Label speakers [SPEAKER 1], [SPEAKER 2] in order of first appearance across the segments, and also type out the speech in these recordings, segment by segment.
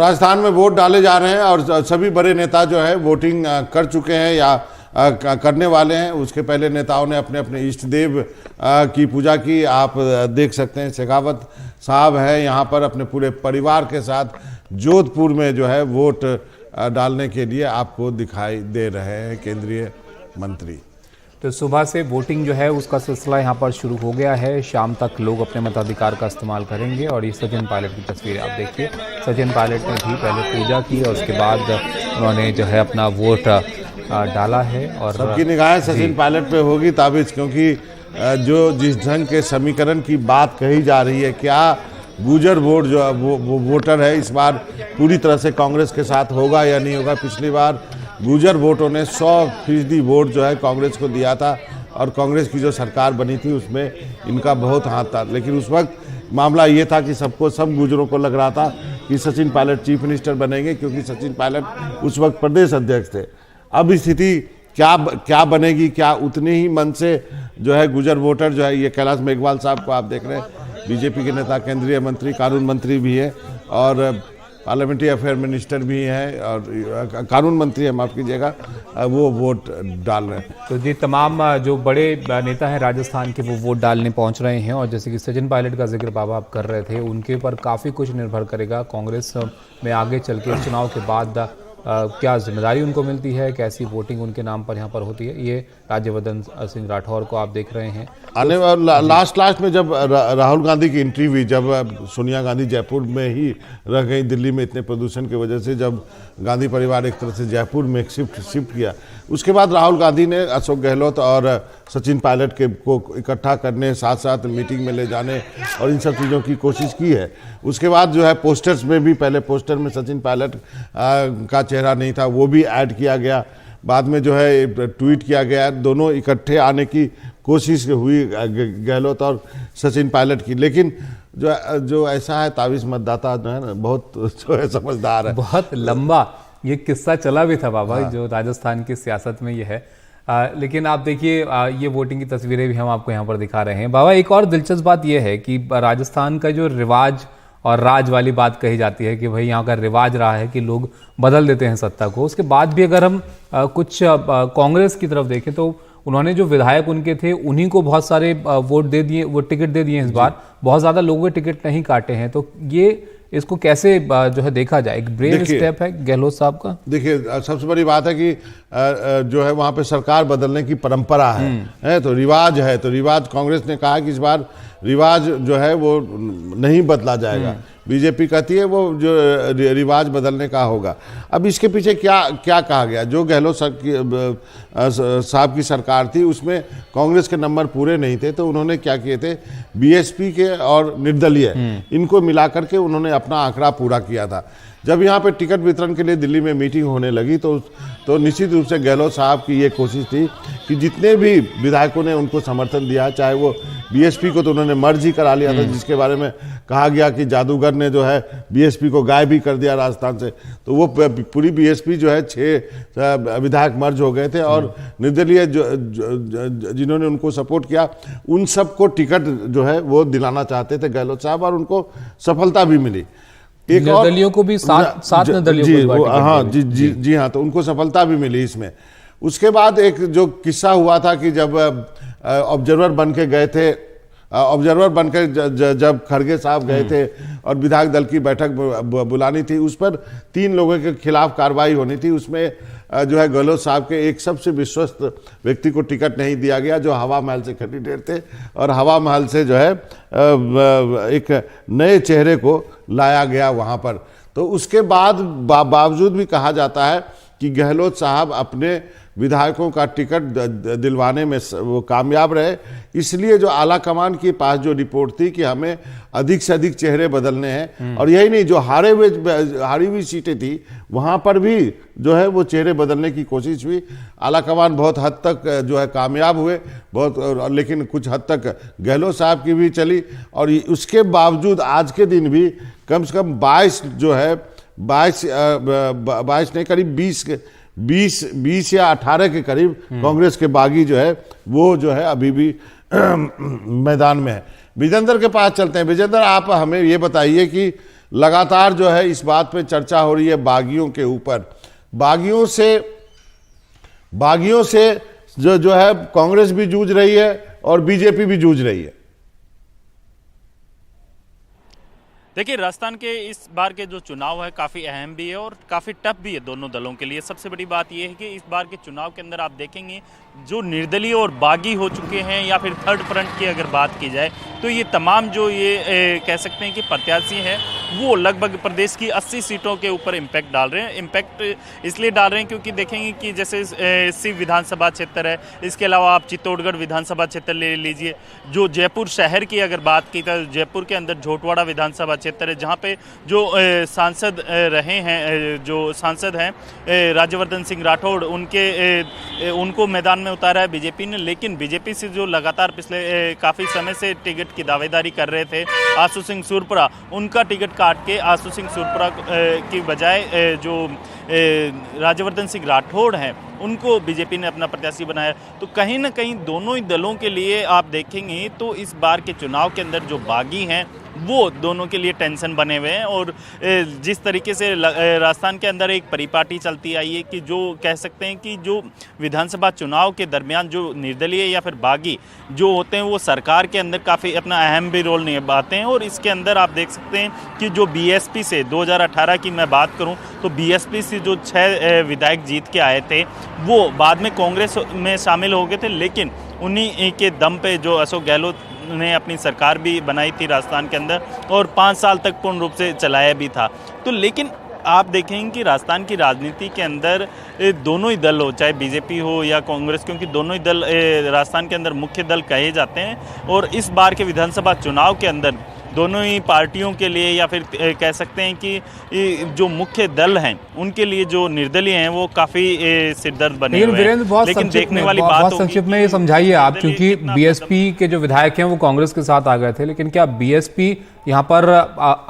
[SPEAKER 1] राजस्थान में वोट डाले जा रहे हैं और सभी बड़े नेता जो है वोटिंग कर चुके हैं या करने वाले हैं। उसके पहले नेताओं ने अपने अपने इष्ट देव की पूजा की। आप देख सकते हैं शेखावत साहब है यहाँ पर अपने पूरे परिवार के साथ जोधपुर में जो है वोट डालने के लिए आपको दिखाई दे रहे हैं केंद्रीय मंत्री।
[SPEAKER 2] तो सुबह से वोटिंग जो है उसका सिलसिला यहाँ पर शुरू हो गया है। शाम तक लोग अपने मताधिकार का इस्तेमाल करेंगे। और ये सचिन पायलट की तस्वीरें आप देखिए। सचिन पायलट ने भी पहले पूजा की और उसके बाद उन्होंने जो है अपना वोट डाला है। और
[SPEAKER 1] सबकी निगाहें सचिन पायलट पे होगी ताबिज, क्योंकि जो जिस ढंग के समीकरण की बात कही जा रही है, क्या गुर्जर वोट जो वो वोटर है इस बार पूरी तरह से कांग्रेस के साथ होगा या नहीं होगा। पिछली बार गुर्जर वोटों ने 100% वोट जो है कांग्रेस को दिया था और कांग्रेस की जो सरकार बनी थी उसमें इनका बहुत हाथ था। लेकिन उस वक्त मामला ये था कि सब गुर्जरों को लग रहा था कि सचिन पायलट चीफ मिनिस्टर बनेंगे, क्योंकि सचिन पायलट उस वक्त प्रदेश अध्यक्ष थे। अब स्थिति क्या बनेगी, क्या उतने ही मन से जो है गुर्जर वोटर जो है, ये कैलाश मेघवाल साहब को आप देख रहे हैं, बीजेपी के नेता, केंद्रीय मंत्री, कानून मंत्री भी है और पार्लियामेंट्री अफेयर मिनिस्टर भी हैं और कानून मंत्री है, माफ़ कीजिएगा, वो वोट डाल रहे हैं।
[SPEAKER 2] तो जी तमाम जो बड़े नेता हैं राजस्थान के वो वोट डालने पहुंच रहे हैं। और जैसे कि सचिन पायलट का जिक्र बाबा आप कर रहे थे, उनके ऊपर काफ़ी कुछ निर्भर करेगा कांग्रेस में आगे चल के चुनाव के बाद क्या जिम्मेदारी उनको मिलती है, कैसी वोटिंग उनके नाम पर यहाँ पर होती है। ये राज्यवर्धन सिंह राठौर को आप देख रहे हैं।
[SPEAKER 1] आने लास्ट में जब राहुल गांधी की एंट्री हुई, जब सोनिया गांधी जयपुर में ही रह गई दिल्ली में इतने प्रदूषण की वजह से, जब गांधी परिवार एक तरह से जयपुर में शिफ्ट किया, उसके बाद राहुल गांधी ने अशोक गहलोत और सचिन पायलट को इकट्ठा करने, साथ साथ मीटिंग में ले जाने और इन सब चीज़ों की कोशिश की है। उसके बाद जो है पोस्टर्स में भी, पहले पोस्टर में सचिन पायलट का चेहरा नहीं था, वो भी ऐड किया गया। बाद में जो है ट्वीट किया गया, दोनों इकट्ठे आने की कोशिश हुई गहलोत और सचिन पायलट की। लेकिन जो ऐसा है तावीज़ मतदाता जो है ना, बहुत जो है समझदार है।
[SPEAKER 2] बहुत लंबा ये किस्सा चला भी था बाबा, जो राजस्थान की सियासत में ये है। लेकिन आप देखिए ये वोटिंग की तस्वीरें भी हम आपको यहाँ पर दिखा रहे हैं। बाबा एक और दिलचस्प बात यह है कि राजस्थान का जो रिवाज और राज वाली बात कही जाती है कि भाई यहाँ का रिवाज रहा है कि लोग बदल देते हैं सत्ता को। उसके बाद भी अगर हम कुछ कांग्रेस की तरफ देखें तो उन्होंने जो विधायक उनके थे उन्हीं को बहुत सारे वोट दे दिए, वो टिकट दे दिए इस बार। बहुत ज़्यादा लोगों के टिकट नहीं काटे हैं। तो ये इसको कैसे जो है देखा जाए, एक ब्रेव स्टेप है गहलोत साहब का।
[SPEAKER 1] देखिए सबसे बड़ी बात है कि जो है वहाँ पे सरकार बदलने की परंपरा है तो रिवाज है। तो रिवाज कांग्रेस ने कहा कि इस बार रिवाज जो है वो नहीं बदला जाएगा। बीजेपी कहती है वो जो रिवाज बदलने का होगा। अब इसके पीछे क्या कहा गया, जो गहलोत साहब की सरकार थी उसमें कांग्रेस के नंबर पूरे नहीं थे, तो उन्होंने क्या किए थे, बीएसपी के और निर्दलीय इनको मिलाकर के उन्होंने अपना आंकड़ा पूरा किया था। जब यहाँ पे टिकट वितरण के लिए दिल्ली में मीटिंग होने लगी तो निश्चित रूप से गहलोत साहब की ये कोशिश थी कि जितने भी विधायकों ने उनको समर्थन दिया, चाहे वो बीएसपी को तो उन्होंने मर्ज ही करा लिया था, जिसके बारे में कहा गया कि जादूगर ने जो है बीएसपी को गायब भी कर दिया राजस्थान से। तो वो पूरी बीएसपी जो है 6 विधायक मर्ज हो गए थे और निर्दलीय जिन्होंने उनको सपोर्ट किया उन सबको टिकट जो है वो दिलाना चाहते थे गहलोत साहब, और उनको सफलता भी मिली।
[SPEAKER 2] एक निर्दलियों को भी सात निर्दलियों को
[SPEAKER 1] हाँ जी हाँ, तो उनको सफलता भी मिली इसमें। उसके बाद एक जो किस्सा हुआ था कि जब ऑब्जर्वर बन के गए थे, ऑब्जर्वर बनकर जब खड़गे साहब गए थे और विधायक दल की बैठक बुलानी थी, उस पर 3 लोगों के खिलाफ कार्रवाई होनी थी। उसमें जो है गहलोत साहब के एक सबसे विश्वस्त व्यक्ति को टिकट नहीं दिया गया, जो हवा महल से कैंडिडेट थे, और हवा महल से जो है एक नए चेहरे को लाया गया वहाँ पर। तो उसके बावजूद भी कहा जाता है कि गहलोत साहब अपने विधायकों का टिकट दिलवाने में वो कामयाब रहे। इसलिए जो आला कमान के पास जो रिपोर्ट थी कि हमें अधिक से अधिक चेहरे बदलने हैं, और यही नहीं, जो हारी हुई सीटें थी वहाँ पर भी जो है वो चेहरे बदलने की कोशिश हुई। आला कमान बहुत हद तक जो है कामयाब हुए, बहुत, लेकिन कुछ हद तक गहलोत साहब की भी चली। और उसके बावजूद आज के दिन भी कम से कम 22 जो है 22 नहीं, करीब 20 या 18 के करीब कांग्रेस के बागी जो है वो जो है अभी भी मैदान में है। विजेंद्र के पास चलते हैं। विजेंद्र, आप हमें ये बताइए कि लगातार जो है इस बात पे चर्चा हो रही है बागियों के ऊपर। बागियों से जो है कांग्रेस भी जूझ रही है और बीजेपी भी जूझ रही है।
[SPEAKER 3] देखिए, राजस्थान के इस बार के जो चुनाव है काफ़ी अहम भी है और काफ़ी टफ भी है दोनों दलों के लिए। सबसे बड़ी बात यह है कि इस बार के चुनाव के अंदर आप देखेंगे जो निर्दलीय और बागी हो चुके हैं या फिर थर्ड फ्रंट की अगर बात की जाए तो ये तमाम जो ये कह सकते हैं कि प्रत्याशी हैं वो लगभग प्रदेश की 80 सीटों के ऊपर इम्पैक्ट डाल रहे हैं। इम्पैक्ट इसलिए डाल रहे हैं क्योंकि देखेंगे कि जैसे शिव विधानसभा क्षेत्र है, इसके अलावा आप चित्तौड़गढ़ विधानसभा क्षेत्र ले लीजिए। जो जयपुर शहर की अगर बात की तो जयपुर के अंदर झोटवाड़ा विधानसभा क्षेत्र है, जहाँ पे जो सांसद रहे हैं, जो सांसद हैं राज्यवर्धन सिंह राठौड़, उनको मैदान में उतारा है बीजेपी ने। लेकिन बीजेपी से जो लगातार पिछले काफ़ी समय से टिकट की दावेदारी कर रहे थे आशु सिंह सुरपुरा, उनका टिकट काट के आशु सिंह सुरपुरा की बजाय जो राज्यवर्धन सिंह राठौड़ हैं उनको बीजेपी ने अपना प्रत्याशी बनाया। तो कहीं ना कहीं दोनों ही दलों के लिए आप देखेंगे तो इस बार के चुनाव के अंदर जो बागी हैं वो दोनों के लिए टेंशन बने हुए हैं। और जिस तरीके से राजस्थान के अंदर एक परिपाटी चलती आई है कि जो कह सकते हैं कि जो विधानसभा चुनाव के दरमियान जो निर्दलीय या फिर बागी जो होते हैं वो सरकार के अंदर काफ़ी अपना अहम भी रोल निभाते हैं। और इसके अंदर आप देख सकते हैं कि जो बीएसपी से 2018 की मैं बात करूं तो बीएसपी से जो 6 विधायक जीत के आए थे वो बाद में कांग्रेस में शामिल हो गए थे, लेकिन उन्हीं के दम पे जो अशोक गहलोत ने अपनी सरकार भी बनाई थी राजस्थान के अंदर और 5 साल तक पूर्ण रूप से चलाया भी था। तो लेकिन आप देखेंगे कि राजस्थान की राजनीति के अंदर दोनों ही दल हो, चाहे बीजेपी हो या कांग्रेस, क्योंकि दोनों ही दल राजस्थान के अंदर मुख्य दल कहे जाते हैं। और इस बार के विधानसभा चुनाव के अंदर दोनों ही पार्टियों के लिए या फिर कह सकते हैं कि जो मुख्य दल हैं उनके लिए जो निर्दलीय हैं वो काफी सिरदर्द बने हुए हैं। लेकिन देखने वाली बात
[SPEAKER 2] संक्षिप्त में ये समझाइए आप, क्योंकि बीएसपी के जो विधायक हैं वो कांग्रेस के साथ आ गए थे, लेकिन क्या बीएसपी यहाँ पर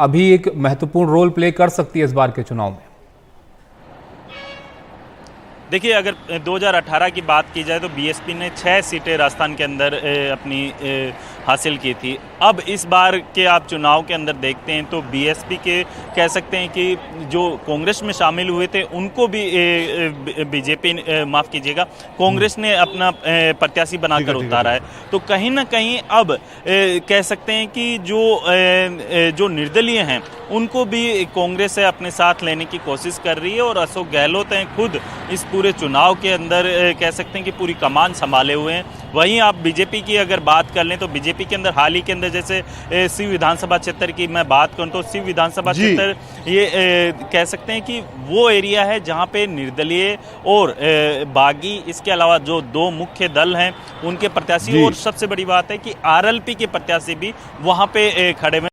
[SPEAKER 2] अभी एक महत्वपूर्ण रोल प्ले कर सकती है इस बार के चुनाव में?
[SPEAKER 3] देखिए, अगर 2018 की बात की जाए तो बीएसपी ने 6 सीटें राजस्थान के अंदर अपनी हासिल की थी। अब इस बार के आप चुनाव के अंदर देखते हैं तो बीएसपी के कह सकते हैं कि जो कांग्रेस में शामिल हुए थे उनको भी बीजेपी माफ़ कीजिएगा कांग्रेस ने अपना प्रत्याशी बनाकर उतारा है। तो कहीं ना कहीं अब कह सकते हैं कि जो निर्दलीय हैं उनको भी कांग्रेस से अपने साथ लेने की कोशिश कर रही है। और अशोक गहलोत हैं खुद इस पूरे चुनाव के अंदर कह सकते हैं कि पूरी कमान संभाले हुए हैं। वहीं आप बीजेपी की अगर बात कर लें तो बीजेपी के अंदर हाल ही के अंदर जैसे शिव विधानसभा क्षेत्र की मैं बात करूं तो शिव विधानसभा क्षेत्र ये कह सकते हैं कि वो एरिया है जहां पे निर्दलीय और बागी, इसके अलावा जो 2 मुख्य दल हैं उनके प्रत्याशी, और सबसे बड़ी बात है कि आरएलपी के प्रत्याशी भी वहां पे खड़े हुए।